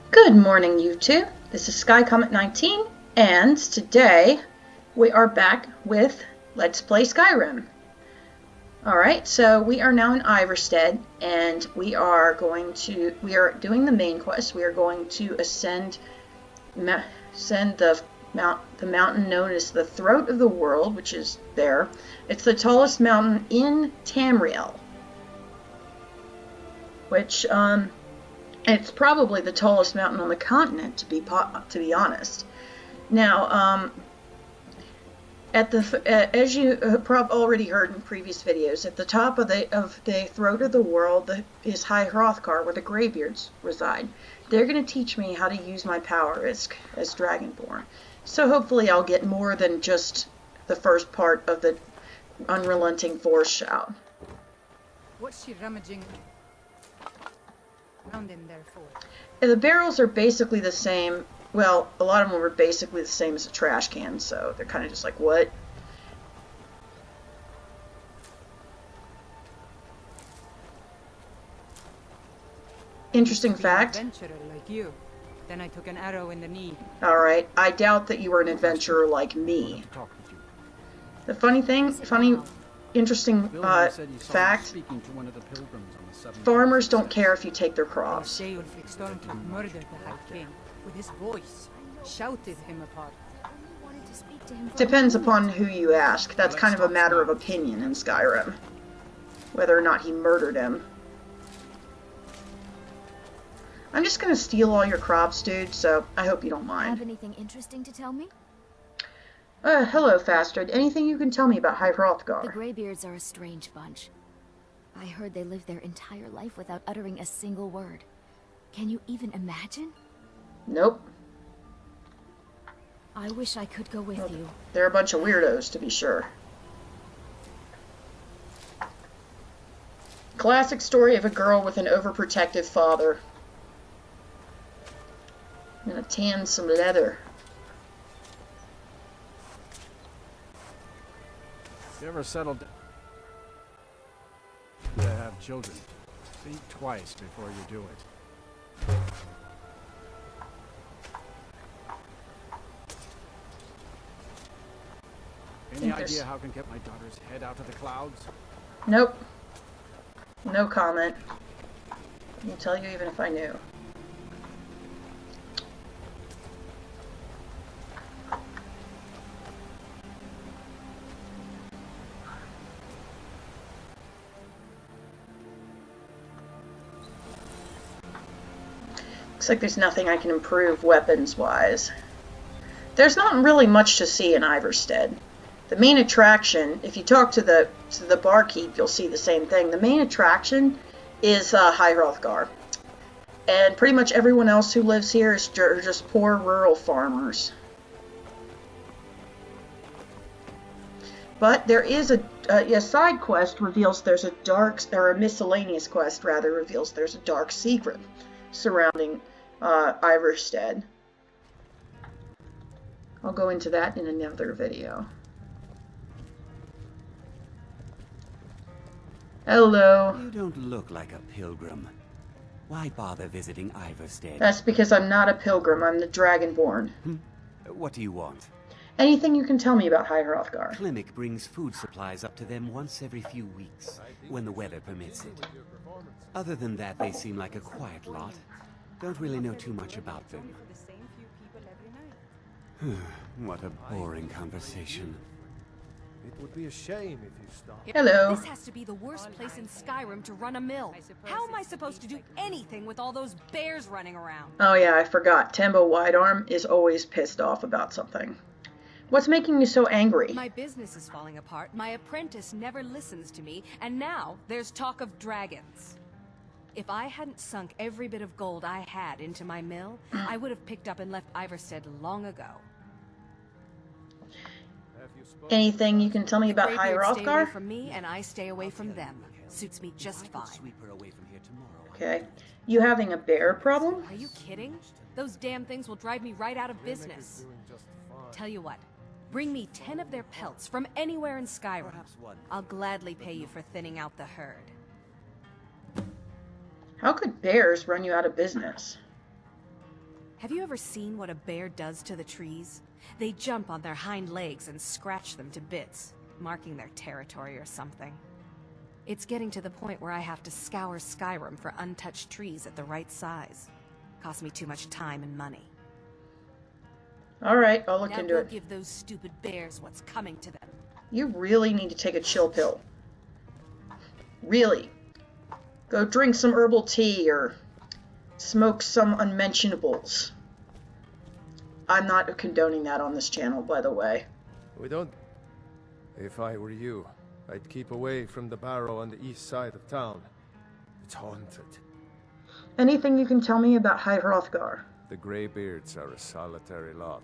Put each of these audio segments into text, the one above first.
Good morning, YouTube. This is Sky 19, and today we are back with Let's Play Skyrim. Alright, so we are now in Iverstead, and we are doing the main quest. We are going to ascend the mountain known as the Throat of the World, which is there. It's the tallest mountain in Tamriel, which, it's probably the tallest mountain on the continent, to be honest. Now, as you have already heard in previous videos, at the top of the Throat of the World is High Hrothgar, where the Greybeards reside. They're going to teach me how to use my power as Dragonborn. So hopefully I'll get more than just the first part of the Unrelenting Force Shout. What's she rummaging around in there for? The barrels are basically the same. Well, a lot of them are basically the same as a trash can, so they're kind of just like, what? Interesting fact. Adventurer like you. Then I took an arrow in the knee. Alright, I doubt that you were an adventurer like me. The interesting fact, farmers don't care if you take their crops. Murdered the High King with his voice, shouted him apart. Depends upon who you ask. That's kind of a matter of opinion in Skyrim, whether or not he murdered him. I'm just gonna steal all your crops, dude, so I hope you don't mind. Have anything interesting to tell me? Hello, Fastard. Anything you can tell me about High Hrothgar? The Greybeards are a strange bunch. I heard they lived their entire life without uttering a single word. Can you even imagine? Nope. I wish I could go with you. They're a bunch of weirdos, to be sure. Classic story of a girl with an overprotective father. I'm gonna tan some leather. You ever settled to have children? Think twice before you do it. Any idea how I can get my daughter's head out of the clouds? Nope. No comment. I can tell you even if I knew. Looks like there's nothing I can improve weapons-wise. There's not really much to see in Iverstead. The main attraction, if you talk to the barkeep, you'll see the same thing. The main attraction is High Hrothgar. And pretty much everyone else who lives here is just poor rural farmers. But there is a side quest reveals there's a miscellaneous quest rather reveals there's a dark secret surrounding Iverstead. I'll go into that in another video. Hello. You don't look like a pilgrim. Why bother visiting Iverstead? That's because I'm not a pilgrim, I'm the Dragonborn. What do you want? Anything you can tell me about High Hrothgar? Klimek brings food supplies up to them once every few weeks, when the weather permits it. Other than that, they seem like a quiet lot. Don't really know too much about them. What a boring conversation. It would be a shame if you stopped. Hello. This has to be the worst place in Skyrim to run a mill. How am I supposed to do anything with all those bears running around? Oh yeah, I forgot. Tembo Widearm is always pissed off about something. What's making you so angry? My business is falling apart, my apprentice never listens to me, and now there's talk of dragons. If I hadn't sunk every bit of gold I had into my mill, I would have picked up and left Iverstead long ago. Anything you can tell me about The High Greybeards stay away Hrothgar? from me, and I stay away from them. Suits me just I could fine. sweep her away from here tomorrow. Okay. You having a bear problem? Are you kidding? Those damn things will drive me right out of business. Tell you what, bring me 10 of their pelts from anywhere in Skyrim. I'll gladly pay you for thinning out the herd. How could bears run you out of business? Have you ever seen what a bear does to the trees? They jump on their hind legs and scratch them to bits, marking their territory or something. It's getting to the point where I have to scour Skyrim for untouched trees at the right size. Costs me too much time and money. Alright, I'll look Now into go it. give those stupid bears what's coming to them. You really need to take a chill pill. Really. Go drink some herbal tea or smoke some unmentionables. I'm not condoning that on this channel, by the way. We don't... If I were you, I'd keep away from the barrow on the east side of town. It's haunted. Anything you can tell me about High Hrothgar? The Greybeards are a solitary lot.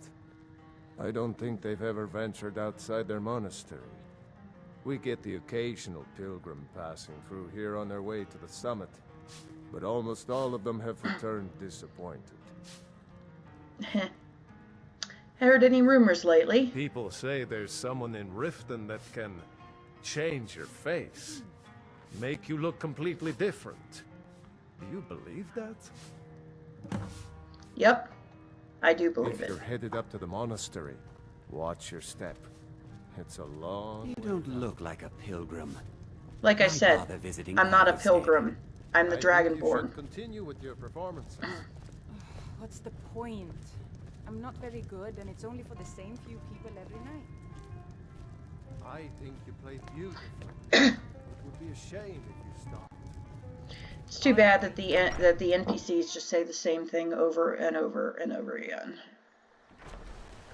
I don't think they've ever ventured outside their monastery. We get the occasional pilgrim passing through here on their way to the summit, but almost all of them have returned disappointed. Heard any rumors lately? People say there's someone in Riften that can change your face, make you look completely different. Do you believe that? Yep, I do believe If it. you're headed up to the monastery, watch your step. It's a long You don't look like a pilgrim. Like I Why said, bother visiting I'm not a Ivarstead? pilgrim. I'm the I think you Dragonborn. should continue with your performances. What's the point? I'm not very good, and it's only for the same few people every night. I think you played beautifully. It would be a shame if you stopped. It's too bad that the NPCs just say the same thing over and over and over again.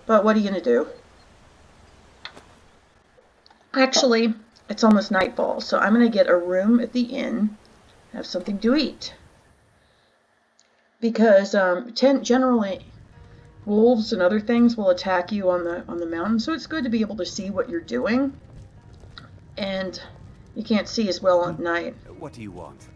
But what are you gonna do? Actually, it's almost nightfall, so I'm gonna get a room at the inn, have something to eat. Because generally, wolves and other things will attack you on the mountain, so it's good to be able to see what you're doing. And you can't see as well at night. What do you want?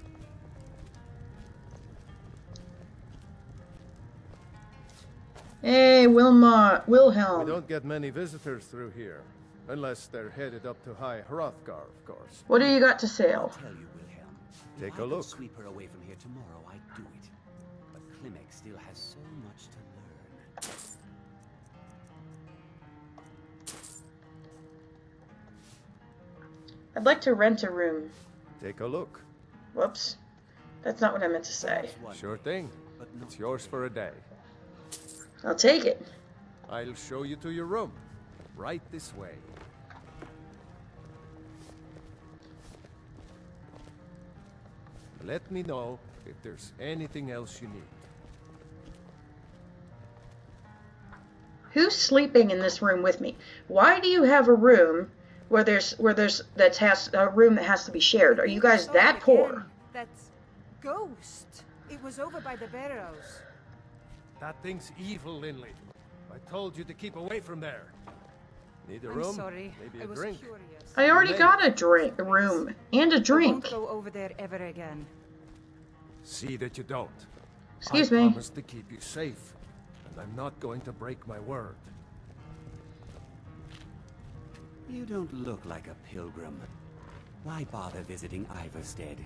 Hey, We Wilhelm. don't get many visitors through here, unless they're headed up to High Hrothgar, of course. What do you got to I'll sale? tell you, Wilhelm. Take If a I could look. sweep her away from here tomorrow, I'd do it. But Klimek still has so much to learn. I'd like to rent a room. Take a look. Whoops. That's not what I meant to say. That's one, Sure thing. but not It's yours for a day. I'll take it. I'll show you to your room. Right this way. Let me know if there's anything else you need. Who's sleeping in this room with me? Why do you have a room where there's a room that has to be shared? Are you guys that poor? That's Ghost. It was over by the barrows. That thing's evil, Linley. I told you to keep away from there. Need a I'm room? sorry. Maybe I a was drink? curious. I already got a room, and a I drink. won't go over there ever again. See that you don't. Excuse I me. promise to keep you safe, and I'm not going to break my word. You don't look like a pilgrim. Why bother visiting Ivarstead?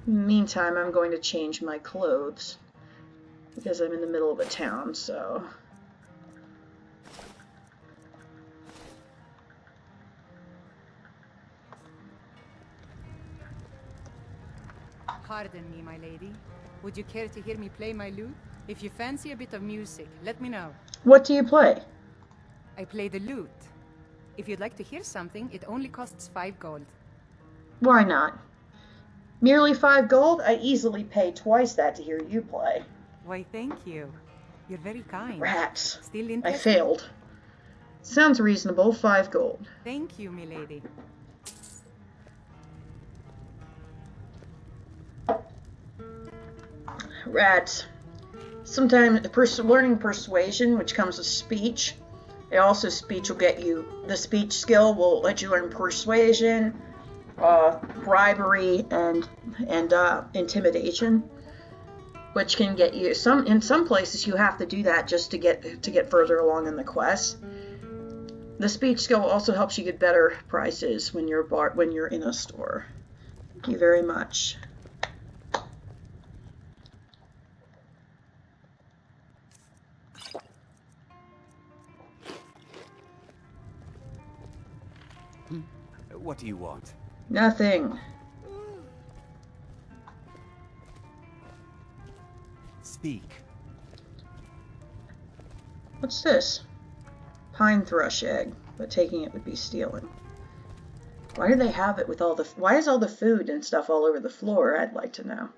Meantime, I'm going to change my clothes because I'm in the middle of a town, so. Pardon me, my lady. Would you care to hear me play my lute? If you fancy a bit of music, let me know. What do you play? I play the lute. If you'd like to hear something, it only costs 5 gold. Why not? Merely 5 gold? I easily pay twice that to hear you play. Why, thank you. You're very kind. Rats. Still I interested? failed. Sounds reasonable, 5 gold. Thank you, milady. Rats. Sometimes learning persuasion, which comes with speech. Also, speech will get you, the speech skill will let you learn persuasion, bribery, and intimidation, which can get you in some places you have to do that just to get further along in the quest. The speech skill also helps you get better prices when you're in a store. Thank you very much. What do you want? Nothing. Speak. What's this? Pine thrush egg, but taking it would be stealing. Why do they have it with all the... Why is all the food and stuff all over the floor? I'd like to know.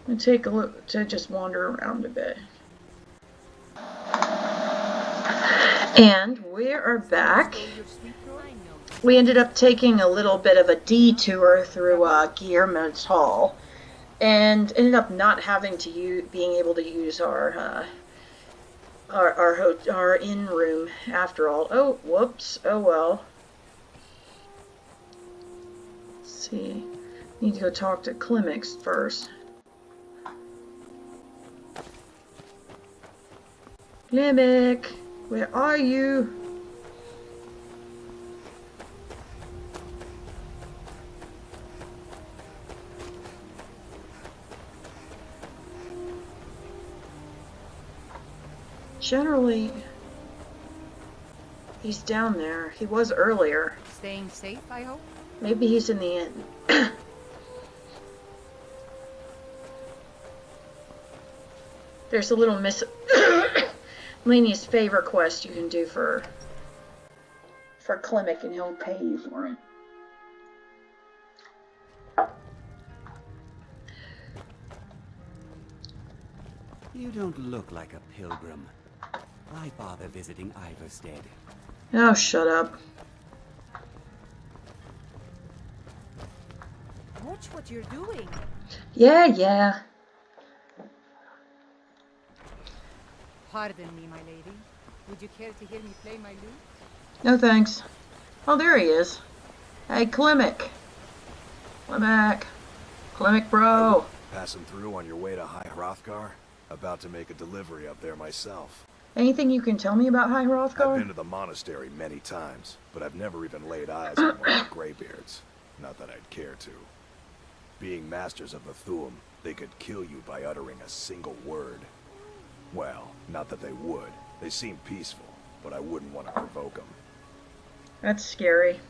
I'm gonna take a look to just wander around a bit. And we are back. We ended up taking a little bit of a detour through Guillermo's Hall, and ended up not having to being able to use our inn room after all. Oh, whoops. Oh well. Let's see. Need to go talk to Klimix first. Klimix, where are you? Generally, he's down there. He was earlier. Staying safe, I hope? Maybe he's in the inn. There's a little miscellaneous favor quest you can do for Klimix, and he'll pay you for it. You don't look like a pilgrim. Why bother visiting Iverstead? Oh, shut up. Watch what you're doing. Yeah. Pardon me, my lady. Would you care to hear me play my lute? No thanks. Oh, there he is. Hey, Klimix. Klimix, bro. Passing through on your way to High Hrothgar? About to make a delivery up there myself. Anything you can tell me about High Hrothgar? I've been to the monastery many times, but I've never even laid eyes on one of the Greybeards. Not that I'd care to. Being masters of the Thuum, they could kill you by uttering a single word. Well, not that they would. They seem peaceful, but I wouldn't want to provoke them. That's scary.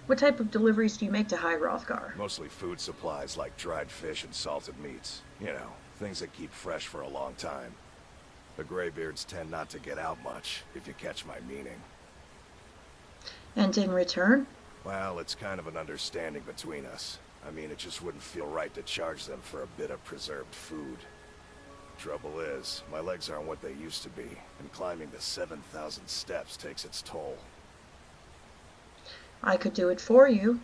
What type of deliveries do you make to High Hrothgar? Mostly food supplies like dried fish and salted meats. You know, things that keep fresh for a long time. The Greybeards tend not to get out much, if you catch my meaning. And in return? Well, it's kind of an understanding between us. I mean, it just wouldn't feel right to charge them for a bit of preserved food. Trouble is, my legs aren't what they used to be, and climbing the 7,000 steps takes its toll. I could do it for you.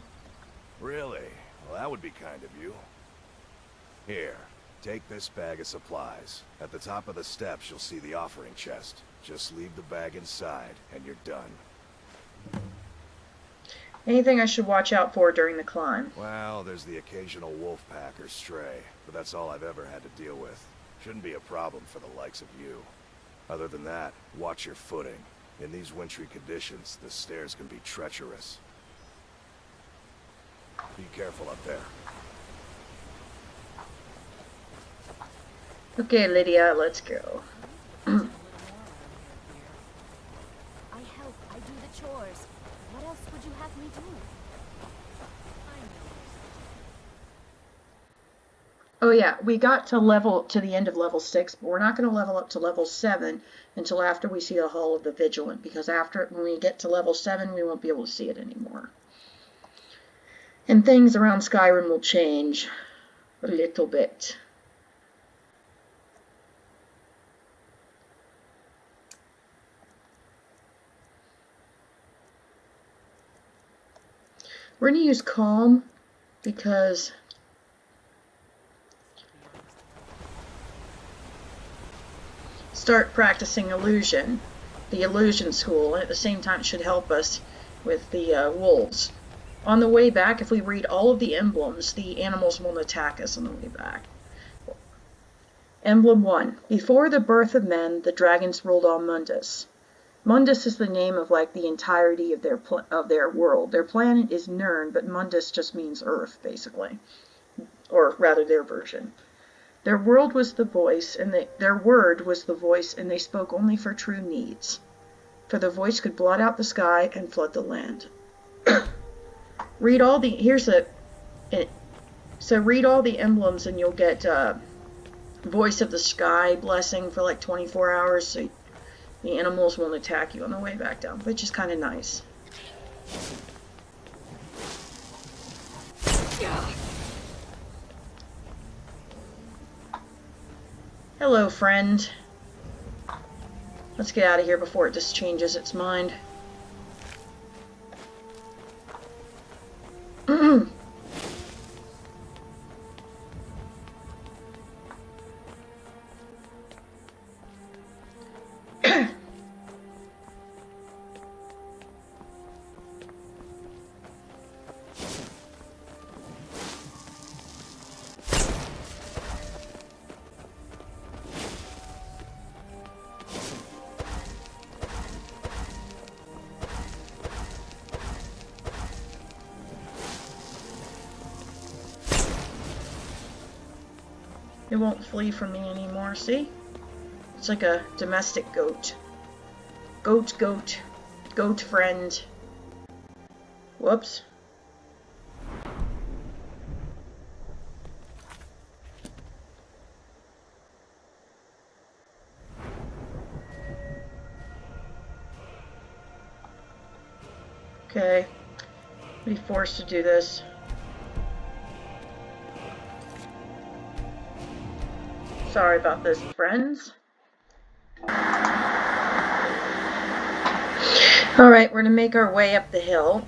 Really? Well, that would be kind of you. Here, take this bag of supplies. At the top of the steps, you'll see the offering chest. Just leave the bag inside, and you're done. Anything I should watch out for during the climb? Well, there's the occasional wolf pack or stray, but that's all I've ever had to deal with. Shouldn't be a problem for the likes of you. Other than that, watch your footing. In these wintry conditions, the stairs can be treacherous. Be careful up there. Okay, Lydia, let's go. I help, I do the chores. What else would you have me do? Oh yeah, we got to the end of level 6, but we're not going to level up to level 7 until after we see the Hall of the Vigilant, because when we get to level 7, we won't be able to see it anymore. And things around Skyrim will change a little bit. We're going to use Calm because start practicing illusion, the illusion school, and at the same time it should help us with the wolves. On the way back, if we read all of the emblems, the animals won't attack us on the way back. Emblem 1. Before the birth of men, the dragons ruled on Mundus. Mundus is the name of like the entirety of their world. Their planet is Nirn, but Mundus just means Earth, basically, or rather their version. Their world was the voice, and their word was the voice, and they spoke only for true needs. for the voice could blot out the sky and flood the land. Read all the, so read all the emblems and you'll get voice of the sky blessing for like 24 hours, so the animals won't attack you on the way back down, which is kind of nice. Hello, friend. Let's get out of here before it just changes its mind. It won't flee from me anymore, see? It's like a domestic goat. Goat friend. Whoops. Okay. Be forced to do this. Sorry about this, friends. Alright, we're gonna make our way up the hill.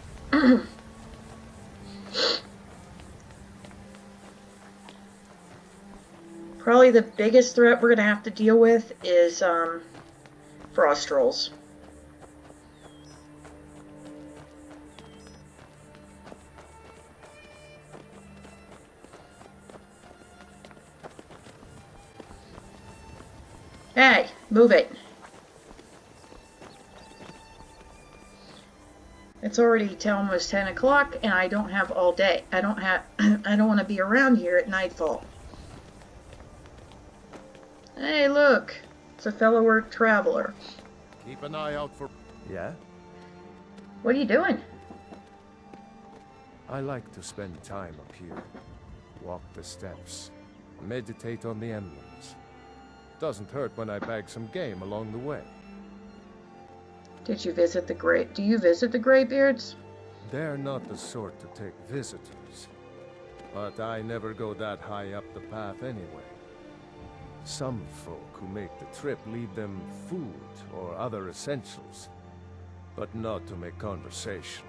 Probably the biggest threat we're gonna have to deal with is frost trolls. Hey, move it. It's already almost 10 o'clock and I don't have all day. I don't want to be around here at nightfall. Hey, look. It's a fellow traveler. Keep an eye out for... Yeah? What are you doing? I like to spend time up here. Walk the steps. Meditate on the emblems. Doesn't hurt when I bag some game along the way. Did you visit the do you visit the Greybeards? They're not the sort to take visitors. But I never go that high up the path anyway. Some folk who make the trip leave them food or other essentials. But not to make conversation.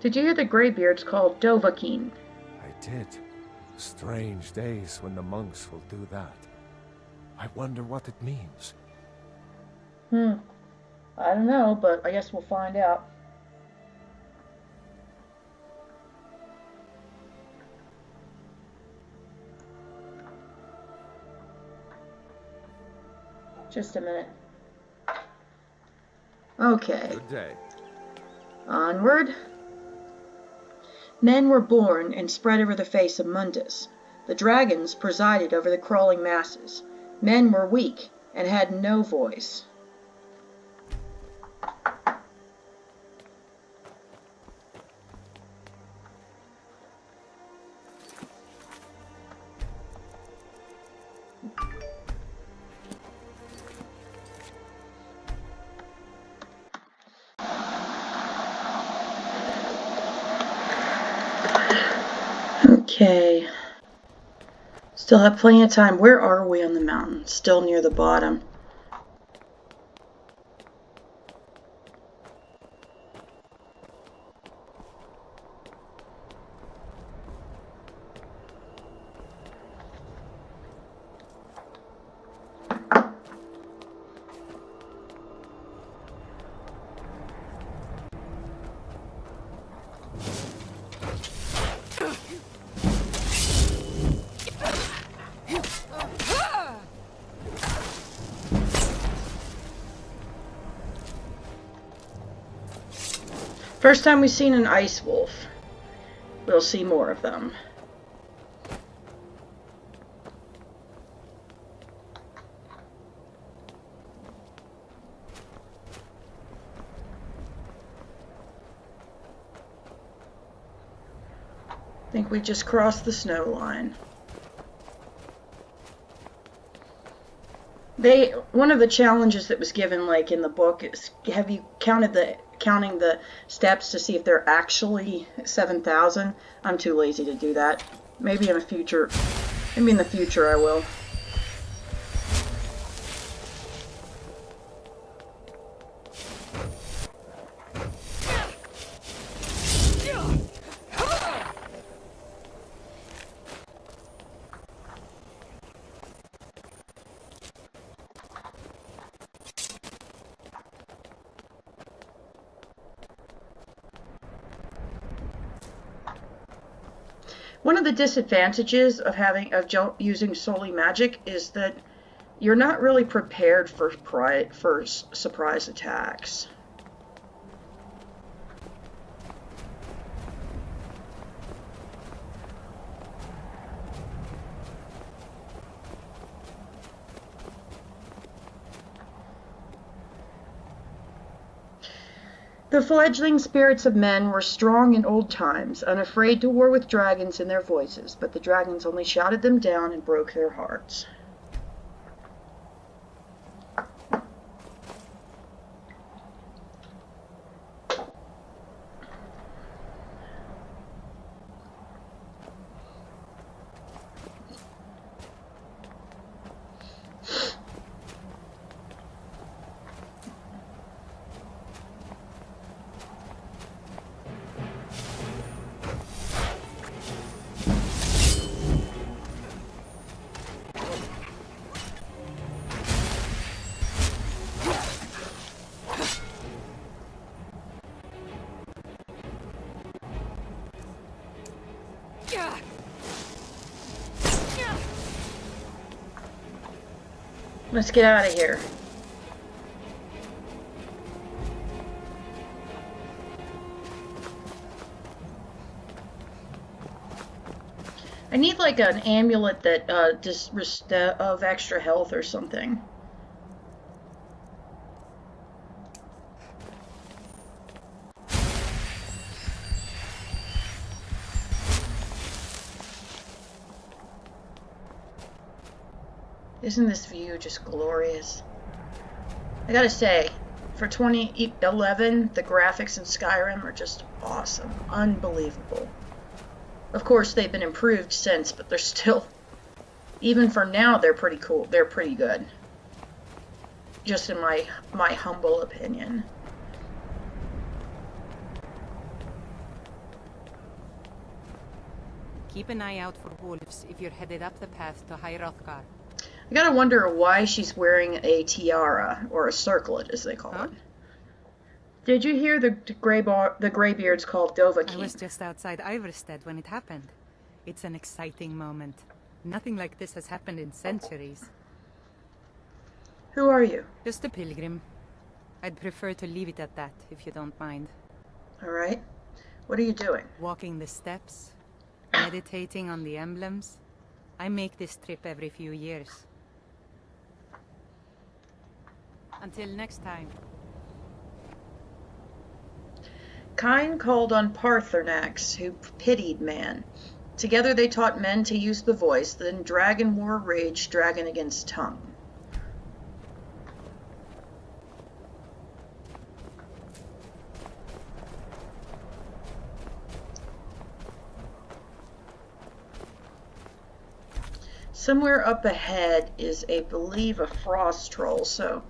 Did you hear the Greybeards called Dovahkiin? I did. Strange days when the monks will do that. I wonder what it means. I don't know, but I guess we'll find out. Just a minute. Okay. Good day. Onward. Men were born and spread over the face of Mundus. The dragons presided over the crawling masses. Men were weak and had no voice. Okay. Still have plenty of time. Where are we on the mountain? Still near the bottom. First time we've seen an ice wolf. We'll see more of them. think we just crossed the snow line. One of the challenges that was given, like in the book, is have you counting the steps to see if they're actually 7,000? I'm too lazy to do that. Maybe in the future I will. One of the disadvantages of using solely magic is that you're not really prepared for surprise attacks. The fledgling spirits of men were strong in old times, unafraid to war with dragons in their voices, but the dragons only shouted them down and broke their hearts. Let's get out of here. I need like an amulet that of extra health or something. Isn't this view just glorious? I gotta say, for 2011, the graphics in Skyrim are just awesome. Unbelievable. Of course, they've been improved since, but they're still, even for now, they're pretty cool. They're pretty good. Just in my humble opinion. Keep an eye out for wolves if you're headed up the path to High Hrothgar. I gotta wonder why she's wearing a tiara, or a circlet, as they call it. Did you hear the Greybeards called Dovahkiin? I was just outside Iverstead when it happened. It's an exciting moment. Nothing like this has happened in centuries. Who are you? Just a pilgrim. I'd prefer to leave it at that, if you don't mind. Alright. What are you doing? Walking the steps, meditating on the emblems. I make this trip every few years. Until next time. Kine called on Paarthurnax, who pitied man. Together they taught men to use the voice, then dragon war raged dragon against tongue. Somewhere up ahead is, I believe, a frost troll, so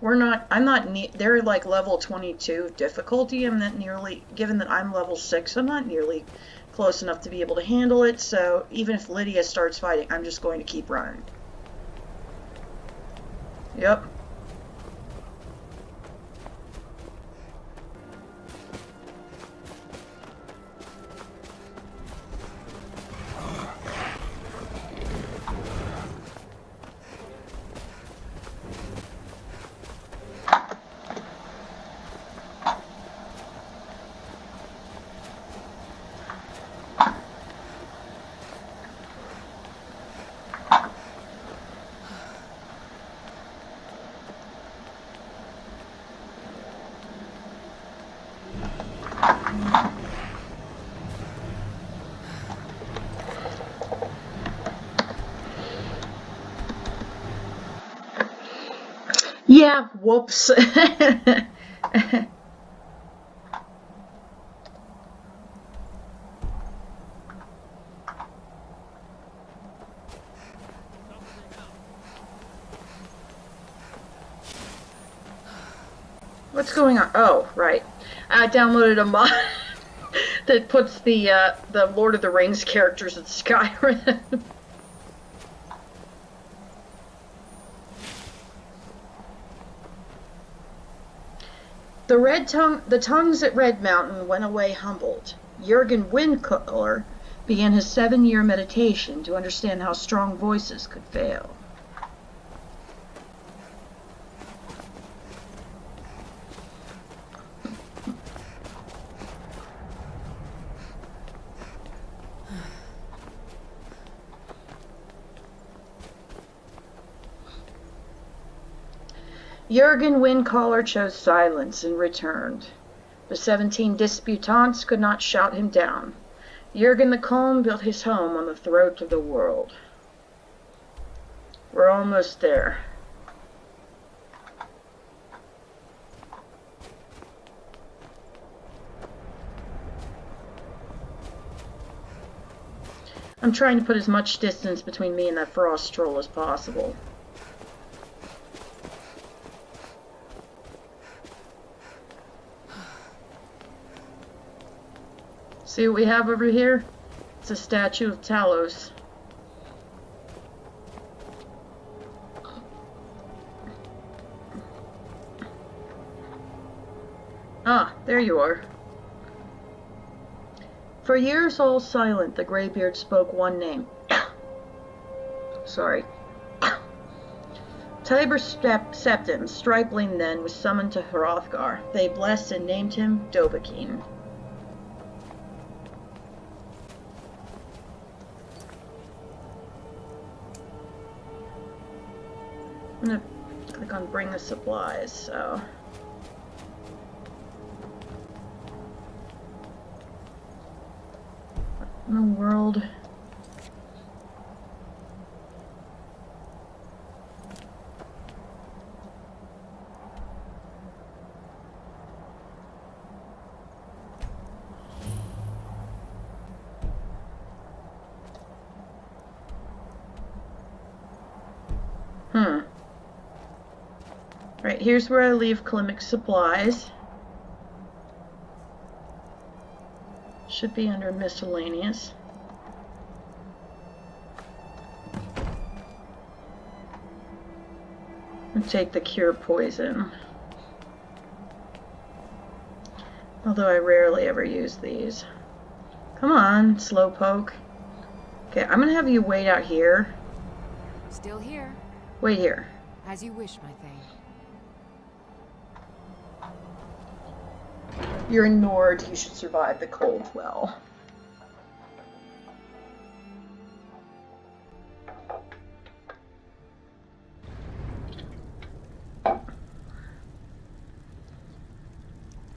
they're like level 22 difficulty. I'm not nearly, given that I'm level 6, I'm not nearly close enough to be able to handle it, so even if Lydia starts fighting, I'm just going to keep running. Yep. Yeah, whoops. What's going on? Oh, right. I downloaded a mod that puts the Lord of the Rings characters in Skyrim. The tongues at Red Mountain went away humbled. Jurgen Windcaller began his 7-year meditation to understand how strong voices could fail. Jurgen Windcaller chose silence and returned. The 17 disputants could not shout him down. Jurgen the Calm built his home on the throat of the world. We're almost there. I'm trying to put as much distance between me and that frost troll as possible. See what we have over here? It's a statue of Talos. Ah, there you are. For years all silent, the Greybeards spoke one name. Sorry. Tiber Septim, stripling then, was summoned to Hrothgar. They blessed and named him Dovahkiin. I'm gonna click on bring the supplies, so. What in the world? Right, here's where I leave Klimik's supplies. Should be under miscellaneous. And take the cure poison. Although I rarely ever use these. Come on, slowpoke. Okay, I'm gonna have you wait out here. Still here. Wait here. As you wish, my thing. You're a Nord, you should survive the cold well.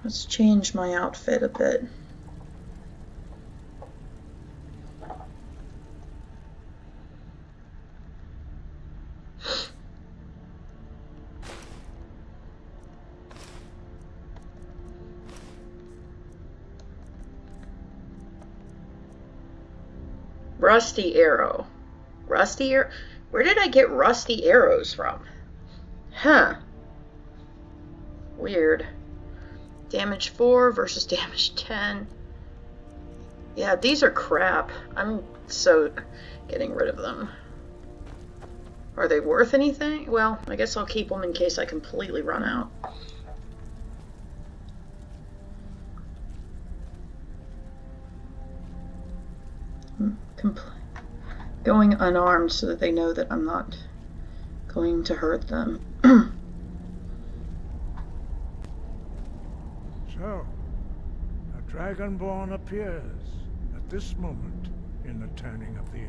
Let's change my outfit a bit. Rusty arrow. Rusty arrow? Where did I get rusty arrows from? Huh. Weird. Damage 4 versus damage 10. Yeah, these are crap. I'm so getting rid of them. Are they worth anything? Well, I guess I'll keep them in case I completely run out. Going unarmed so that they know that I'm not going to hurt them. So, a Dragonborn appears at this moment in the turning of the age.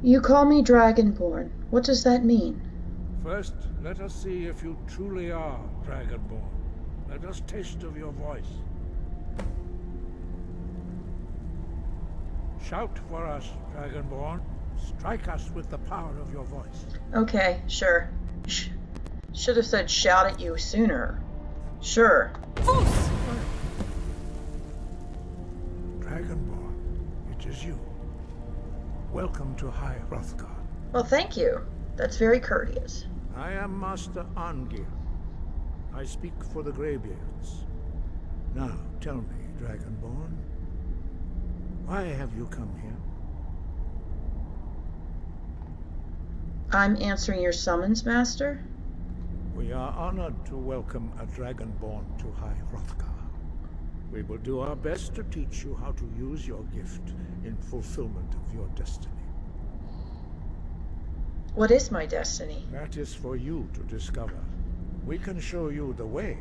You call me Dragonborn. What does that mean? First, let us see if you truly are Dragonborn. Let us taste of your voice. Shout for us, Dragonborn. Strike us with the power of your voice. Okay, sure. Should have said shout at you sooner. Sure. Dragonborn, it is you. Welcome to High Hrothgar. Well, thank you. That's very courteous. I am Master Angir. I speak for the Greybeards. Now, tell me, Dragonborn, why have you come here? I'm answering your summons, Master. We are honored to welcome a Dragonborn to High Hrothgar. We will do our best to teach you how to use your gift in fulfillment of your destiny. What is my destiny? That is for you to discover. We can show you the way,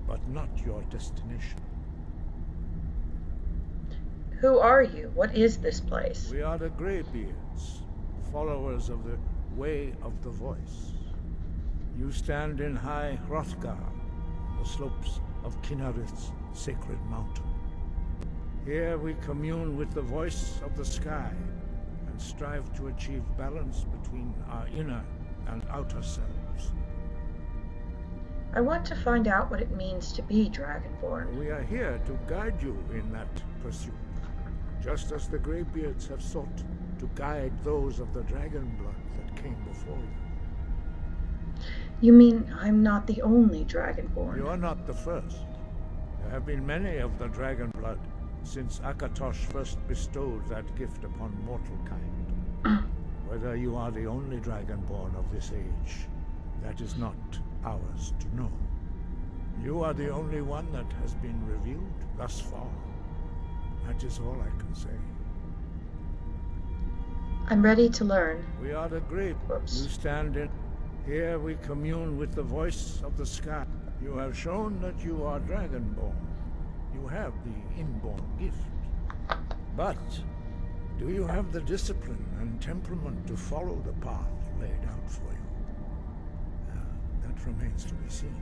but not your destination. Who are you? What is this place? We are the Greybeards, followers of the Way of the Voice. You stand in High Hrothgar, the slopes of Kinarith's sacred mountain. Here we commune with the voice of the sky and strive to achieve balance between our inner and outer selves. I want to find out what it means to be Dragonborn. We are here to guide you in that pursuit, just as the Greybeards have sought to guide those of the dragon blood that came before you. You mean I'm not the only Dragonborn? You are not the first. There have been many of the dragon blood since Akatosh first bestowed that gift upon mortal kind. Whether you are the only Dragonborn of this age, that is not ours to know. You are the only one that has been revealed thus far. That is all I can say. I'm ready to learn. We are the Greybeards. You stand in. Here we commune with the voice of the sky. You have shown that you are Dragonborn. You have the inborn gift. But do you have the discipline and temperament to follow the path laid out for you? That remains to be seen.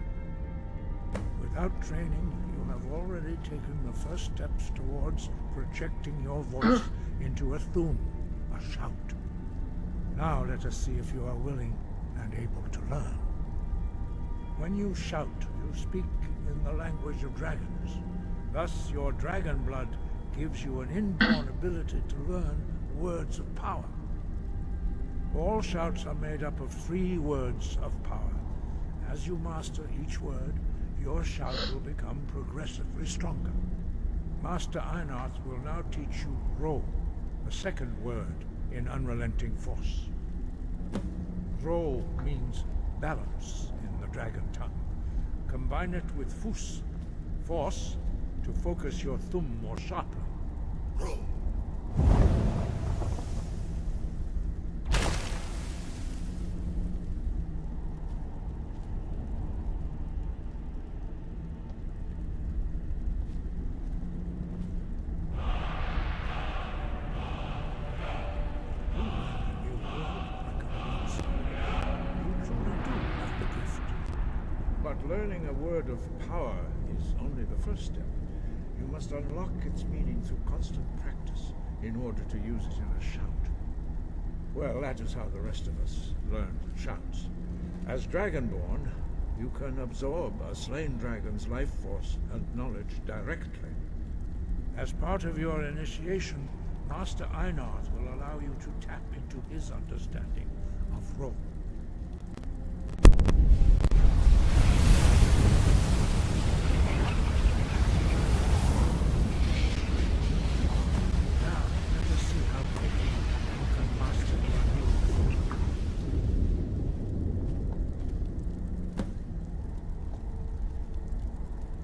Without training, you have already taken the first steps towards projecting your voice into a thum, a shout. Now let us see if you are willing and able to learn. When you shout, you speak in the language of dragons. Thus, your dragon blood gives you an inborn ability to learn words of power. All shouts are made up of 3 words of power. As you master each word, your shout will become progressively stronger. Master Einarth will now teach you Ro, the second word in Unrelenting Force. Ro means balance in the dragon tongue. Combine it with Fus, force, to focus your thumb more sharply. Ro. Learning a word of power is only the first step. You must unlock its meaning through constant practice in order to use it in a shout. Well, that is how the rest of us learned shouts. As Dragonborn, you can absorb a slain dragon's life force and knowledge directly. As part of your initiation, Master Einarth will allow you to tap into his understanding of Ro.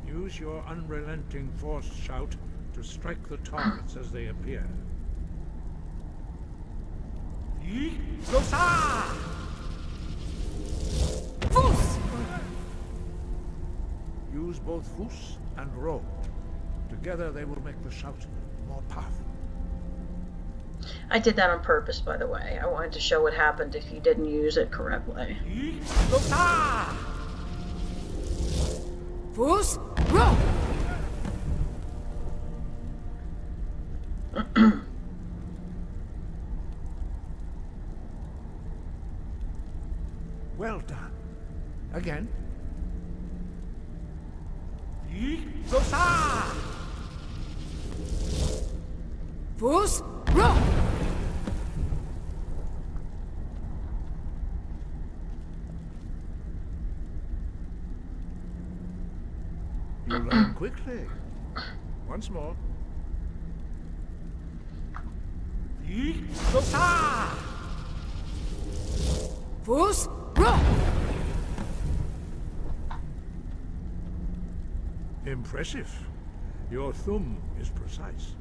Use your unrelenting force shout to strike the targets as they appear. Use both Fus and Ro. Together they will make the shout more powerful. I did that on purpose, by the way. I wanted to show what happened if you didn't use it correctly. Fus, Ro! again. Fools, row! You learn quickly. Once more. Fools, row! Impressive. Your thumb is precise.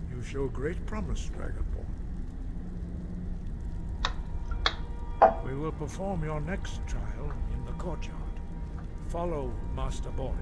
You show great promise, Dragonborn. We will perform your next trial in the courtyard. Follow Master Bori.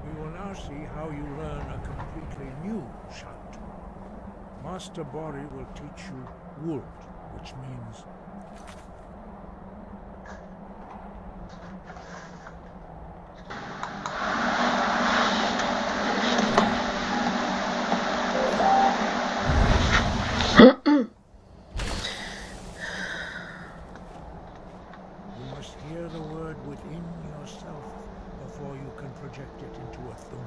We will now see how you learn a completely new shout. Master Bori will teach you Wold, which means you must hear the word within yourself before you can project it into a thum.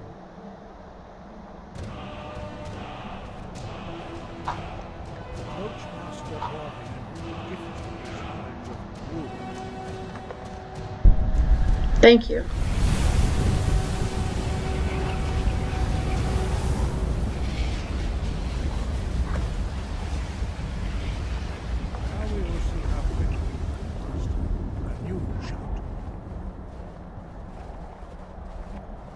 Approach Master Bori and he will gift you his knowledge of Wood. Thank you. Now we will see how quickly you can master a new shout.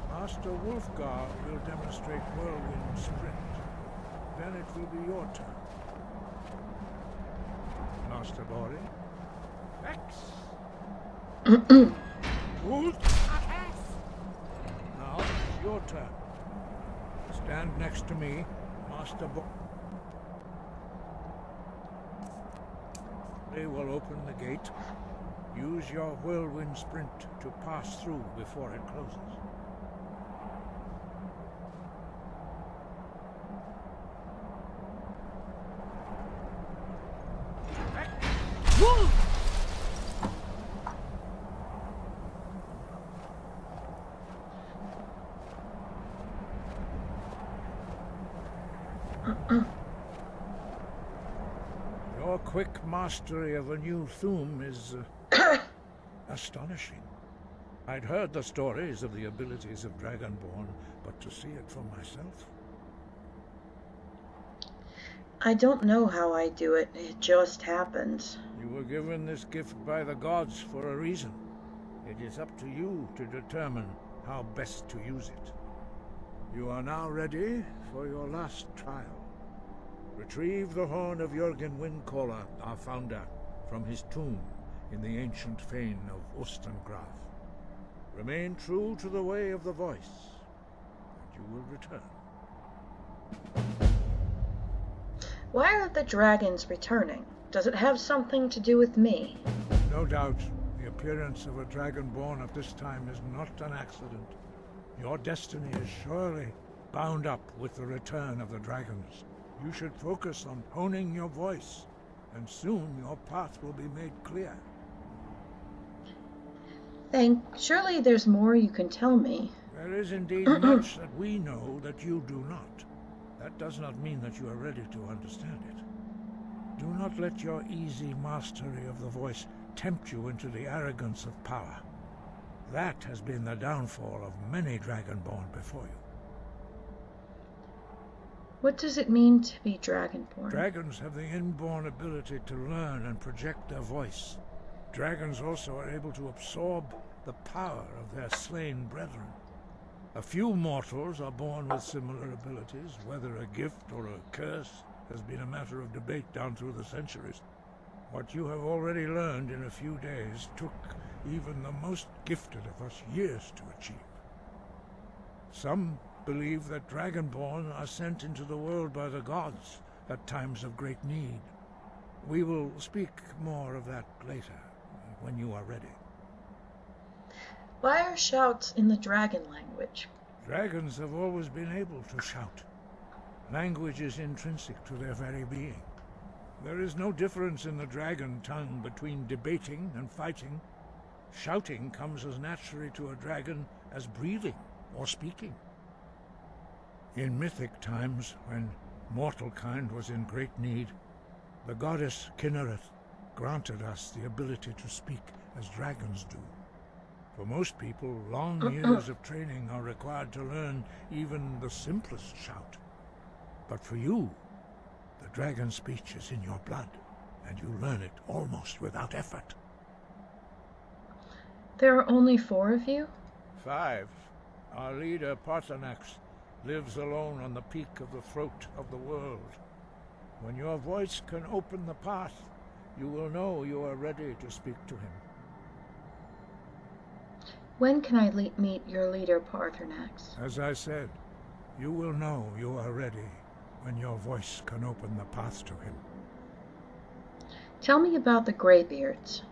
Master Hrothgar will demonstrate Whirlwind Sprint. Then it will be your turn. Master Bori. X. Wold. Now it's your turn. Stand next to me, Master Bori. They will open the gate. Use your whirlwind sprint to pass through before it closes. Your quick mastery of a new thum is astonishing. I'd heard the stories of the abilities of Dragonborn, but to see it for myself. I don't know how I do it. It just happens. You were given this gift by the gods for a reason. It is up to you to determine how best to use it. You are now ready for your last trial. Retrieve the horn of Jürgen Windcaller, our founder, from his tomb in the ancient fane of Ostengraf. Remain true to the way of the voice, and you will return. Why are the dragons returning? Does it have something to do with me? No doubt, the appearance of a dragonborn at this time is not an accident. Your destiny is surely bound up with the return of the dragons. You should focus on honing your voice, and soon your path will be made clear. Surely there's more you can tell me. There is indeed much that we know that you do not. That does not mean that you are ready to understand it. Do not let your easy mastery of the voice tempt you into the arrogance of power. That has been the downfall of many Dragonborn before you. What does it mean to be dragonborn? Dragons have the inborn ability to learn and project their voice. Dragons also are able to absorb the power of their slain brethren. A few mortals are born with similar abilities. Whether a gift or a curse has been a matter of debate down through the centuries. What you have already learned in a few days took even the most gifted of us years to achieve. Some believe that Dragonborn are sent into the world by the gods at times of great need. We will speak more of that later, when you are ready. Why are shouts in the dragon language? Dragons have always been able to shout. Language is intrinsic to their very being. There is no difference in the dragon tongue between debating and fighting. Shouting comes as naturally to a dragon as breathing or speaking. In mythic times, when mortal kind was in great need, the goddess Kinnereth granted us the ability to speak as dragons do. For most people, long years of training are required to learn even the simplest shout. But for you, the dragon speech is in your blood, and you learn it almost without effort. There are only 4 of you? 5. Our leader, Parthenax, lives alone on the peak of the throat of the world. When your voice can open the path, you will know you are ready to speak to him. When can I meet your leader, Parthenax? As I said, you will know you are ready when your voice can open the path to him. Tell me about the Greybeards.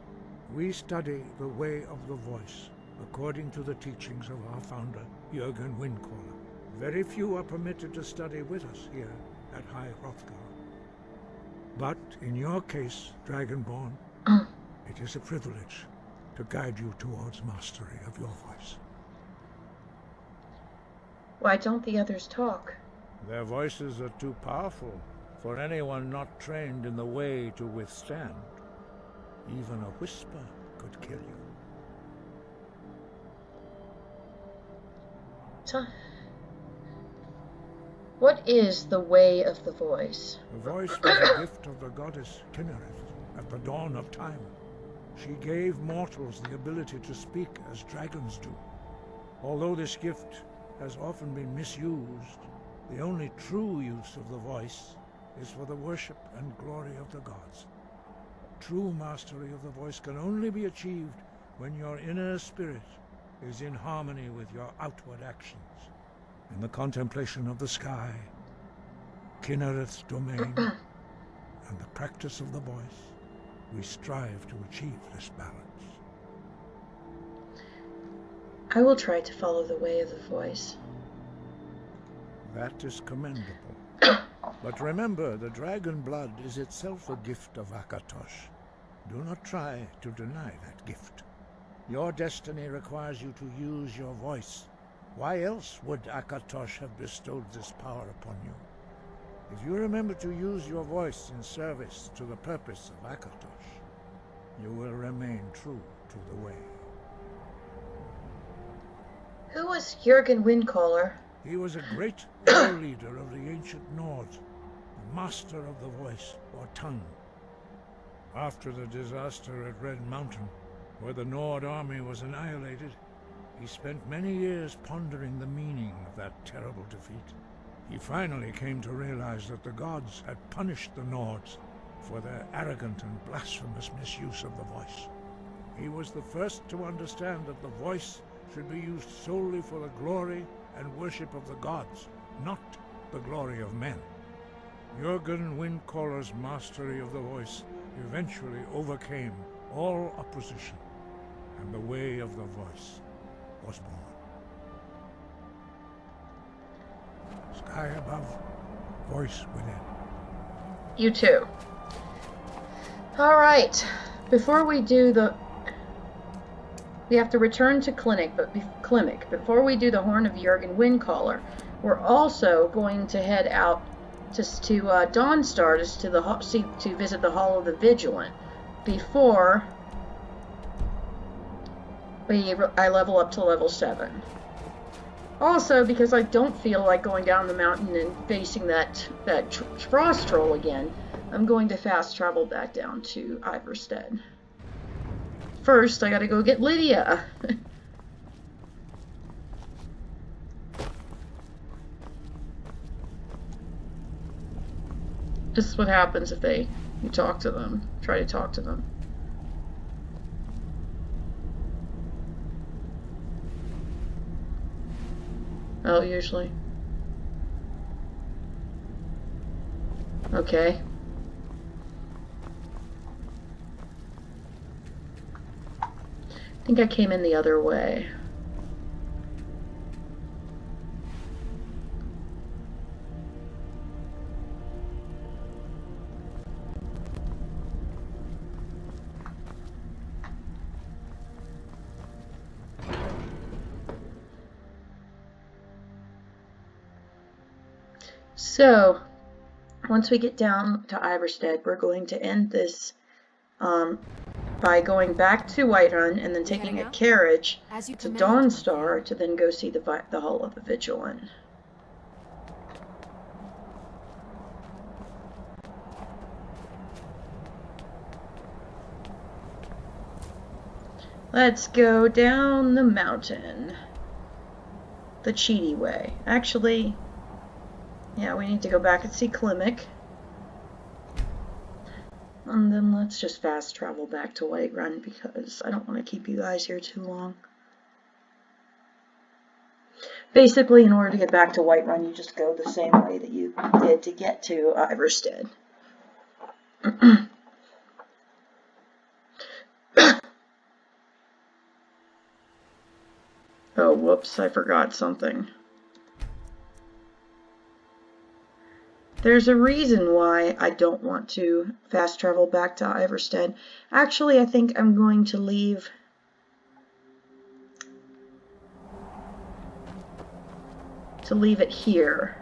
We study the way of the voice, according to the teachings of our founder, Jürgen Windcaller. Very few are permitted to study with us here at High Hrothgar. But in your case, Dragonborn, it is a privilege to guide you towards mastery of your voice. Why don't the others talk? Their voices are too powerful for anyone not trained in the way to withstand. Even a whisper could kill you. What is the way of the voice? The voice was a gift of the goddess Kinnereth at the dawn of time. She gave mortals the ability to speak as dragons do. Although this gift has often been misused, the only true use of the voice is for the worship and glory of the gods. True mastery of the voice can only be achieved when your inner spirit is in harmony with your outward actions. In the contemplation of the sky, Kinnereth's domain, and the practice of the voice, we strive to achieve this balance. I will try to follow the way of the voice. That is commendable. But remember, the dragon blood is itself a gift of Akatosh. Do not try to deny that gift. Your destiny requires you to use your voice. Why else would Akatosh have bestowed this power upon you? If you remember to use your voice in service to the purpose of Akatosh, you will remain true to the way. Who was Jürgen Windcaller? He was a great war leader of the ancient Nords, a master of the voice, or tongue. After the disaster at Red Mountain, where the Nord army was annihilated, he spent many years pondering the meaning of that terrible defeat. He finally came to realize that the gods had punished the Nords for their arrogant and blasphemous misuse of the voice. He was the first to understand that the voice should be used solely for the glory and worship of the gods, not the glory of men. Jürgen Windcaller's mastery of the voice eventually overcame all opposition, and the way of the voice was born. Sky above, voice within. You too. Alright, before we do the... We have to return to Clinic, but before we do the Horn of Jürgen Windcaller, we're also going to head out to Dawnstar to visit the Hall of the Vigilant before I level up to level 7. Also, because I don't feel like going down the mountain and facing that frost troll again, I'm going to fast travel back down to Iverstead. First, I gotta go get Lydia. This is what happens if you talk to them, try to talk to them. Oh, usually. Okay. I think I came in the other way. So, once we get down to Iverstead, we're going to end this by going back to Whiterun and then taking a carriage to Dawnstar to then go see the Hall of the Vigilant. Let's go down the mountain. The cheaty way. Actually, yeah, we need to go back and see Klimek. And then let's just fast travel back to Whiterun because I don't want to keep you guys here too long. Basically, in order to get back to Whiterun, you just go the same way that you did to get to Iverstead. Oh, whoops, I forgot something. There's a reason why I don't want to fast travel back to Iverstead. Actually, I think I'm going to leave it here.